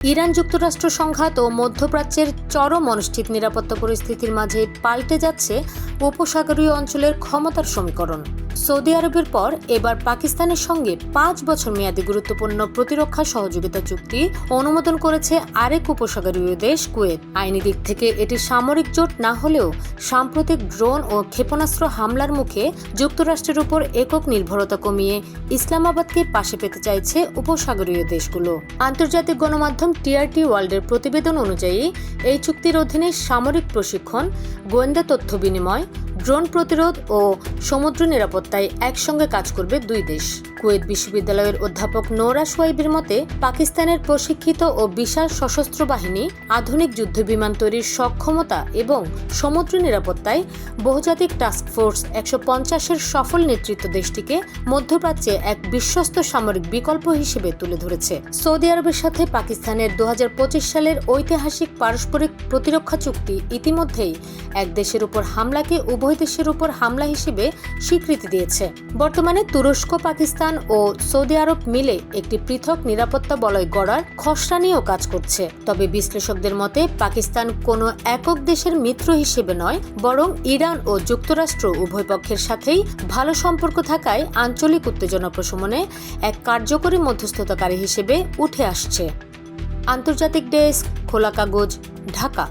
Iran যুক্তরাষ্ট্র সংঘাত ও মধ্যপ্রাচ্যের চরম অনিশ্চিত নিরাপত্তা পরিস্থিতির মাঝে পাল্টে যাচ্ছে উপসাগরীয় অঞ্চলের ক্ষমতার সমীকরণ। সৌদি আরবের পর এবার পাকিস্তানের সঙ্গে ৫ বছর মেয়াদী গুরুত্বপূর্ণ প্রতিরক্ষা সহযোগিতা চুক্তি অনুমোদন করেছে আরেক উপসাগরীয় দেশ কুয়েত। আইনি দিক থেকে এটি সামরিক জোট না হলেও সাম্প্রতিক ড্রোন ও ক্ষেপণাস্ত্র হামলার মুখে যুক্তরাষ্ট্রের উপর একক নির্ভরতা কমিয়ে ইসলামাবাদকে পাশে পেতে চাইছে উপসাগরীয় দেশগুলো। আন্তর্জাতিক গণমাধ্যম টিআরটি ওয়ার্ল্ডের প্রতিবেদন অনুযায়ী এই চুক্তির অধীনে সামরিক প্রশিক্ষণ, গোয়েন্দা তথ্য বিনিময়, ড্রোন প্রতিরোধ ও সমুদ্র নিরাপত্তায় একসঙ্গে কাজ করবে দুই দেশ। কুয়েত বিশ্ববিদ্যালয়ের অধ্যাপক নোরা সোয়াইবের মতে, পাকিস্তানের প্রশিক্ষিত ও বিশাল সশস্ত্র বাহিনী, আধুনিক যুদ্ধবিমান তৈরির সক্ষমতা এবং সমুদ্র নিরাপত্তায় বহুজাতিক টাস্ক ফোর্স ১৫০-এর সফল নেতৃত্ব দেশটিকে মধ্যপ্রাচ্যে এক বিশ্বস্ত সামরিক বিকল্প হিসেবে তুলে ধরেছে। সৌদি আরবের সাথে পাকিস্তানের ২০২৫ সালের ঐতিহাসিক পারস্পরিক প্রতিরক্ষা চুক্তি ইতিমধ্যেই এক দেশের উপর হামলাকে উভয় দেশের উপর হামলা হিসেবে স্বীকৃতি দিয়েছে। বর্তমানে তুরস্ক, পাকিস্তান ও সৌদি আরব মিলে একটি পৃথক নিরাপত্তা বলয় গড়ার খসড়া নিয়েও কাজ করছে। তবে বিশ্লেষকদের মতে, পাকিস্তান কোনো একক দেশের মিত্র হিসেবে নয়, বরং ইরান ও যুক্তরাষ্ট্র উভয় পক্ষের সাথেই ভালো সম্পর্ক থাকায় আঞ্চলিক উত্তেজনা প্রশমনে এক কার্যকরী মধ্যস্থতাকারী হিসেবে উঠে আসছে। আন্তর্জাতিক ডেস্ক, খোলা কাগজ, ঢাকা।